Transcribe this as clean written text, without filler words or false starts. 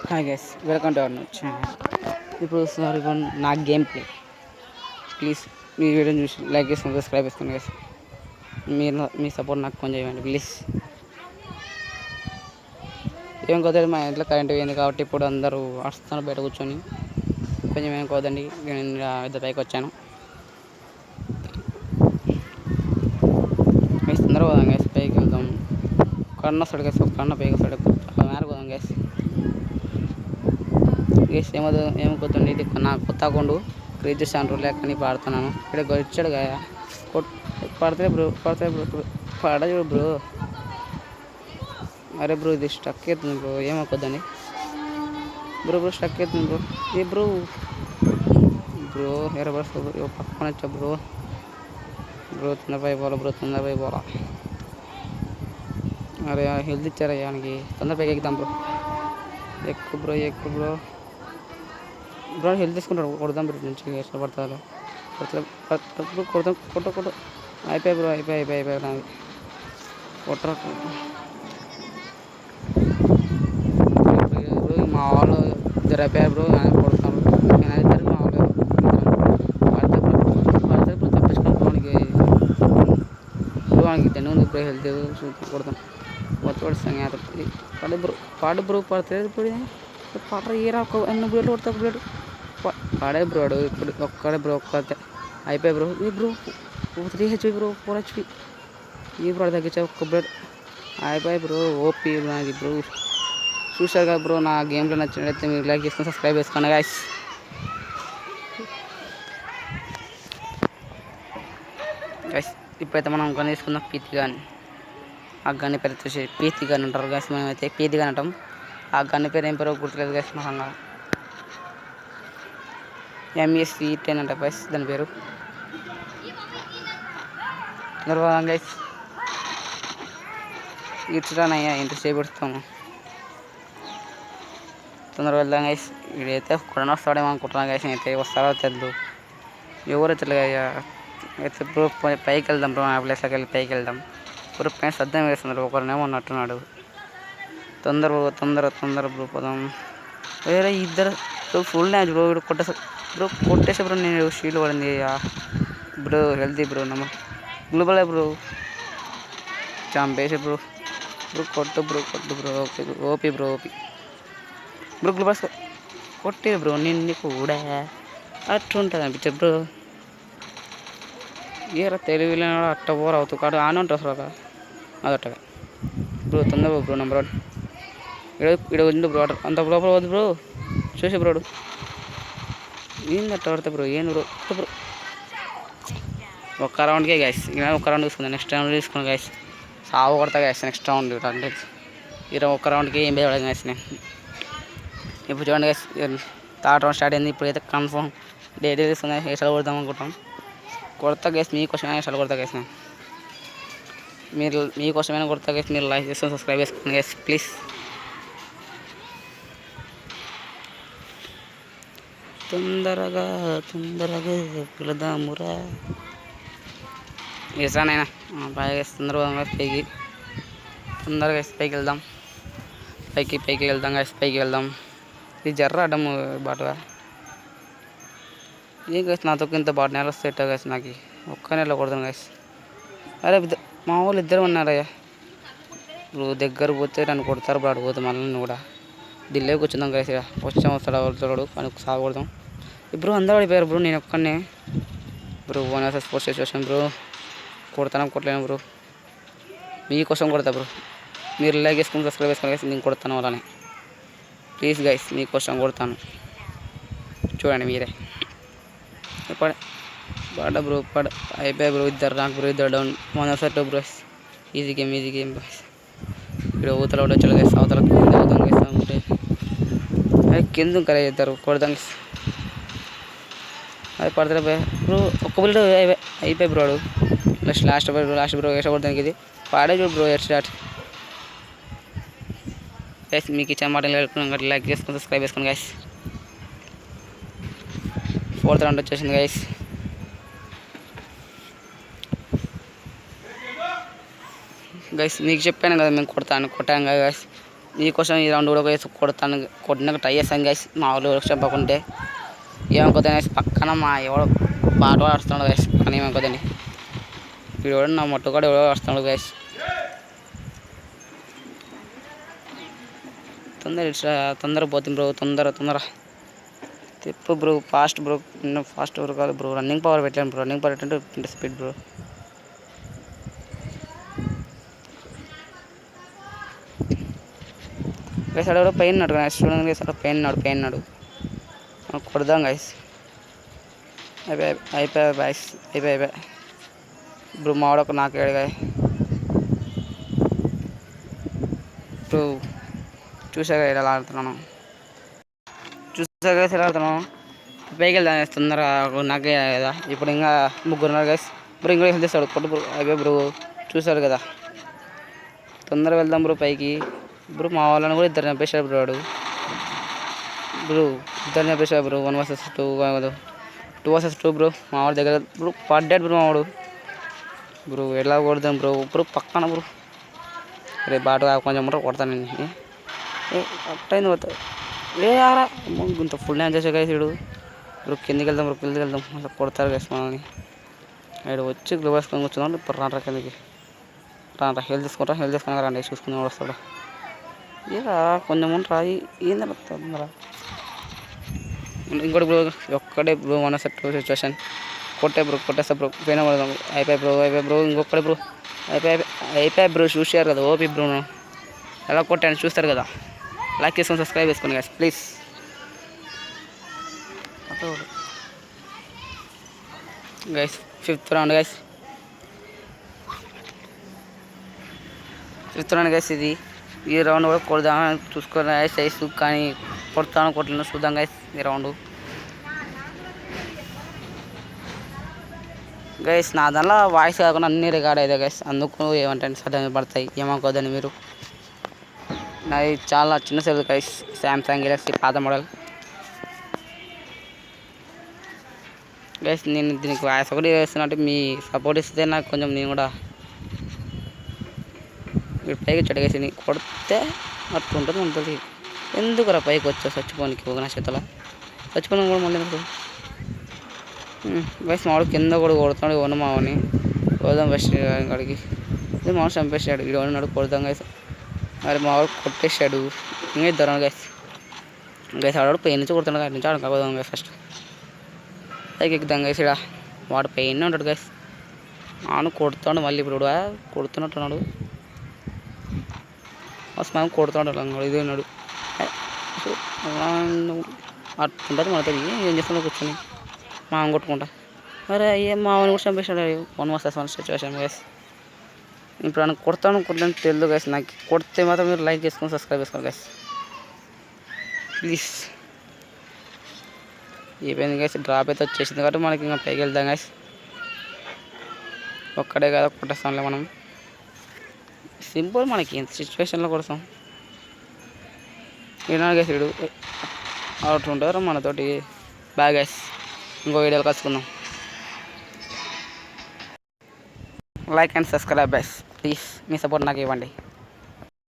Hi guys, welcome to our channel. ఇప్పుడు sorry నా game play. Please మీ వీడియోని చూసి లైక్ చేసుకుని సబ్స్క్రైబ్ చేసుకోండి గైస్. మీరు మీ సపోర్ట్ నాకు కొంచెం ఇవ్వండి ప్లీజ్. ఏం కుదరదు, మా ఇంట్లో కరెంట్ పోయింది కాబట్టి ఇప్పుడు అందరూ వస్తున్నారు బయట కూర్చొని. కొంచెం ఏం కుదరండి, నేను ఇద్దరు పైకి వచ్చాను. గైస్ తొందరగా పోదాం గైస్, పైకి వెళ్దాం. కన్న వస్తాడు గైస్, ఒక కన్న పైకి వస్తాడు. అక్కడ మేర పోదాం గైస్. గైస్ ఏమో కొద్దండి, ఇది నా కొత్త అకౌంట్ క్రియేట్ చేసాను లేకని పాడుతున్నాను. ఇక్కడ వచ్చాడు గా పడితే బ్రో పడదు బ్రో. అరే బ్రో ఇది స్టక్ అవుతుంది బ్రో, ఏమవుతుందని బ్రో స్టక్ అవుతుంది బ్రో. ఏ బ్రో ఎర బస్ పక్కన వచ్చా బ్రో. తొందరపై పోవాలా. అరే హెల్త్ ఇచ్చారా ఆయనకి, తొందరపైకి ఎక్కుదాం బ్రో. ఎక్కు బ్రో హెల్త్ తీసుకుంటాడు. కొడదాం బ్రో, మంచిగా ఇష్టపడతారు. కొట్ట అయిపోయి బ్రో, అయిపోయి నాది కొట్టరా. మా వాళ్ళు ఇద్దరు అయిపోయారు బ్రో, కొడతాను. నేను ఇద్దరు మా వాళ్ళు పడితే బ్రో తప్పించుకోవడానికి వానికి తెన్ను ఉంది బ్రో. హెల్త్ కొడతాం మొత్తం పాడు బ్రో పడితే ఇప్పుడు పాట ఏరా ఎన్ని బ్రేడ్లు కొడతా బ్రేడ్ పాడే బ్రో. ఇప్పుడు ఒక్కడే బ్రో, ఒక్కతే అయిపోయి బ్రో. ఈ బ్రో 3 HP బ్రో, 4 HP ఈ బ్రో తగ్గించా ఒక్క బ్రేడ్ అయిపోయి బ్రో. ఓపీ నాది బ్రో. చూసారు కదా బ్రో, నా గేమ్లో నచ్చినట్లయితే మీరు లైక్ చేసుకొని సబ్స్క్రైబ్ చేసుకోండి గైస్. ఇప్పుడైతే మనం గన్ తీసుకుందాం, పీతి గన్. ఆ గన్ పేరు వచ్చేసి పీతి గన్ అంటారు గైస్, మేమైతే పీతి గన్ అంటాం. ఆ గన్ పేరు ఏం పేరు గుర్తులేదు గైస్. మహంగా MSC10 అంట గైస్ దాని పేరు. తొందరగా గైస్, ఇట్రానయ్యా ఎంత చేపెడతాము. తొందరగా వెళ్దాం గైస్. వీడైతే కొడన వస్తాడేమో అనుకుంటున్నాను గైస్. అయితే వస్తారో తెలు ఎవరు వచ్చలేదు అయ్యా. అయితే బ్రో పైకి వెళ్దాం బ్రో, ఆ ప్లేస్లోకి వెళ్ళి పైకి వెళ్దాం. బ్రో పైన సద్దం వేస్తున్నారు, ఒకరినేమో ఉన్నట్టున్నాడు. తొందర బ్రో పోదాం. వేరే ఇద్దరు బ్రో ఫుల్ డ్యామేజ్ బ్రో. వీడు కొట్టేసే బ్రో, నేను షీల్డ్ పడింది bro. Healthy bro, global bro చంపేసి బ్రో. కొట్టు బ్రో. ఓపీ బ్రో గ్లోబల్స్ కొట్టే బ్రో. నిన్ను కూడా అట్లుంటుంది అనిపించదు బ్రో. ఏరా తెలివిలో అట్ట పోరు అవుతూ కాదు ఆన్ ఉంటుంది అసలు అదట్టగా బ్రో. తొందర బ్రో నెంబర్ 1 ఇక్కడ ఉంది బ్రో. అంత లోపల పోదు బ్రో, చూసే బ్రోడు ఏంది అట్ట పడితే బ్రో. ఏం బ్రో ఒక్క రౌండ్కే గ్యాస్. ఇలా ఒక్క రౌండ్ తీసుకుందా, నెక్స్ట్ రౌండ్ తీసుకున్నాను గ్యాస్. సాగు కొడతా గ్యాస్ నెక్స్ట్ రౌండ్. అంటే ఒక్క రౌండ్కి ఏం భయపడదు గ్యాస్. నేను ఇప్పుడు చూడండి గ్యాస్, 3rd రౌండ్ స్టార్ట్ అయింది. ఇప్పుడైతే కన్ఫర్మ్ డైలీ తీసుకుందా హెయిర్ కొడదాం అనుకుంటాం. కొడతా గ్యాస్, మీకోసమైనా హెయిర్ కొడతా గ్యాస్. నేను మీకోసమైనా కొడతా గ్యాస్. మీరు లైక్ చేసుకొని సబ్స్క్రైబ్ చేసుకోండి గ్యాస్ ప్లీజ్. తొందరగా వెళదామురా వేసానైనా బాగా. తొందరగా పైకి వెళ్దాం. పైకి వెళ్దాం గైస్, పైకి వెళ్దాం. ఇది జర్ర అడ్డము బాటుగా ఏం గైస్. నాతో ఇంత బాటు నెల వస్తే ఎట్టా గైస్. నాకు ఒక్క నెల కొడతాను గైస్. అరే మా వాళ్ళు ఇద్దరు ఉన్నారయ్యా. నువ్వు దగ్గర పోతే నన్ను కొడతారు బాడు పోతే మళ్ళీ నన్ను కూడా ఢిల్లీ కూర్చుందాం గైస్. ఇక వస్తాడు కానీ సాగకూడదాం. ఇప్పుడు అందరూ పడిపోయారు బ్రో, నేను ఒక్కనే బ్రో. 1 vs 4 situation bro. కొట్టలేను బ్రో. మీకోసం కొడతా బ్రో. మీరు లైక్ చేసుకుని సబ్స్క్రైబ్ చేసుకోండి గైస్. నేను కొడతాను అలానే ప్లీజ్ గైస్. మీకోసం కొడతాను, చూడండి మీరే. పడ బ్రో అయిపోయాయి బ్రో. ఇద్దరు down. 1 vs 2 bro. Easy game bro. ఇక్కడ ఊతల కూడా వచ్చాడు గైస్. అవతల ఉంటే కింద కరే ఇద్దరు కొడదాం. అది పడతారు బ్రో. ఒక్క బుల్లెట్ అయిపోయి బ్రో. లాస్ట్ బ్రో వేసా కొడతానికి ఇది పాడే చూడు బ్రో. Head shot guys. మీకు ఇచ్చిన మాట లైక్ చేసుకుని సబ్స్క్రైబ్ చేసుకోండి గైస్. 4th రౌండ్ వచ్చేసింది గైస్. మీకు చెప్పాను కదా మేము కొట్టాను కదా గైస్. మీకోసం ఈ రౌండ్ కూడా వేసి కొడతాను, కొట్టినాక ట్రై చేస్తాను గైస్. మా వాళ్ళు చెప్పకుంటే ఏమనుకోద్దని గైస్. పక్కన మా ఎవడో పాట ఆడుతున్నాడు గైస్, పక్కన ఏమనుకోద్దని. ఇప్పుడు ఎవడో నా మొట్టు కూడా ఎవడో వస్తున్నాడు గైస్. తొందర పోతుంది బ్రో, తొందర తిప్పు bro, fast bro. Fast bro కాదు బ్రో, రన్నింగ్ పవర్ పెట్టాను బ్రో. రన్నింగ్ పవర్ పెట్టంటే స్పీడ్ బ్రో. గైస్ అక్కడ పైన ఉన్నాడు గైస్, చూడండి గైస్, అక్కడ పైన ఉన్నాడు. కొడదాం గైస్. అయిపోయా బాయ్స్, అయిపోయా బ్రో. మావాడొక నాకేడు గాయ బ్రో. చూసాగా ఎలా ఆడుతున్నాను, చూసాగా ఎలా ఆడుతున్నాను. పైకి వెళ్దాం తొందరగా, నాకే కదా. ఇప్పుడు ఇంకా ముగ్గురున్నారు గైస్. బ్రో ఇంకా హెల్త్ చేస్తాడు, కొట్టు బ్రో. అయిపోయి బ్రో, చూసాడు కదా. తొందరగా వెళ్దాం బ్రో పైకి. బ్రో మా వాళ్ళని కూడా ఇద్దరు చంపేశాడు బ్రో. వాడు బ్రో ఇద్దరు చంపేశాడు బ్రో. 1 vs 2 కాదు, 2 vs 2 బ్రో. మా వాడి దగ్గర బ్రో పడ్డాడు బ్రో. మావాడు బ్రో ఎలా కొడదాం బ్రో. బ్రో పక్కన బ్రో. రేపు బాట కొంచెం ఉంటారు కొడతాను నేను. అట్టయింది పోతా ఆరా ఇంత ఫుల్ డ్యాన్స్ చేసే గైస్. వీడు బ్రో కిందికి వెళ్దాం బ్రో, కిందికి వెళ్దాం. అలా కొడతారు గైస్ మనల్ని. వీడు వచ్చి గ్లో వేసుకొని కూర్చున్నాడు. ఇప్పుడు రాండ్రా కిందికి, రాండ్రా. హెల్త్ తీసుకుని రండి, చూసుకుని వస్తాడు. ఇలా కొంచెం ఉంటా ఏందన్నా తొందర. ఇంకోటి బ్రో ఒక్కడే బ్రో, 1 vs 2 సిచ్యువేషన్. కొట్టేస్తా బ్రో. పైన పడదాం. అయిపోయి బ్రో. ఇంకొకటి బ్రో. అయిపోయి బ్రో. చూసారు కదా ఓపి బ్రో. ఎలా కొట్టాను చూస్తారు కదా. లైక్ చేసుకొని సబ్స్క్రైబ్ చేసుకోండి guys please. Guys 5th round guys, 5th round guys. ఇది ఈ రౌండ్ కూడా కొడదామని చూసుకొని గైస్ సైజు, కానీ కొట్టలేను. చూద్దాం గైస్ ఈ రౌండ్. గైస్ నా దానిలో వాయిస్ కాకుండా అన్నీ రికార్డ్ అవుతాయి గైస్, అందుకు ఏమంటే సడన్ పడతాయి, ఏమనుకోద్దని మీరు. నాది చాలా చిన్న సెల్ గైస్, శాంసంగ్ గెలాక్సీ పాత మోడల్ గైస్. నేను దీనికి వాయిస్ ఒకటి వేస్తున్నట్టు మీ సపోర్ట్ ఇస్తే నాకు కొంచెం నేను కూడా పైకి చెడగేసి కొడితే అట్లా ఉంటుంది. ఉంటుంది ఎందుకురా పైకి వచ్చా చచ్చిపోనికి ఒక నా చేతలో చచ్చిపోయిన కూడా మళ్ళీ ఎందుకు గైస్. మావాడు కింద కూడా కొడుతున్నాడు. ఇవ్వను మావని కొడదాం బెస్ట్ కాడికి. ఇది మావాడు చంపేసాడు. ఇడు ఉన్నాడు, కొడదాం గైస్. మరి మావాడు కొట్టేసాడు. ఇంకా ఇద్దరు గైస్. ఆడాడు పై నుంచి కొడుతున్నాడు. అటు నుంచి ఆడుకోదాం గైస్. ఫస్ట్ పైకి ఎక్కుదాం గైస్. ఇక్కడ వాడు పైన ఉంటాడు గైస్. ఆను కొడుతున్నాడు మళ్ళీ. ఇప్పుడు కొడుతున్నట్టున్నాడు. ఫస్ట్ మనం కొడుతున్నాడు. ఇది ఉన్నాడు అట్టుంటుంది మనతో. ఏం చేస్తున్నాడు కూర్చొని మామని కొట్టుకుంటా. మరి ఏం మామని కూడా చంపేసాడు. 1 vs 1 సిచ్యువేషన్ గైస్. ఇప్పుడు నన్ను కొడతాను తెలియదు గైస్. నాకు కొడితే మాత్రం మీరు లైక్ చేసుకొని సబ్స్క్రైబ్ చేసుకోండి గైస్ ప్లీజ్. అయిపోయింది గైస్. డ్రాప్ అయితే వచ్చేసింది కాబట్టి మనకి ఇంకా పైకి వెళ్దాం గైస్. ఒక్కడే కదా కొట్టేస్తాంలే మనం. సింపుల్ మనకి ఎంత సిచ్యువేషన్లో కొడతాం. ఈనాడు గైస్. వీడు అవుట్ ఉంటారు మనతోటి. బాయ్ గైస్, ఇంకో వీడియోలు కలుసుకుందాం. Like and subscribe guys please. Me support నాకు ఇవ్వండి.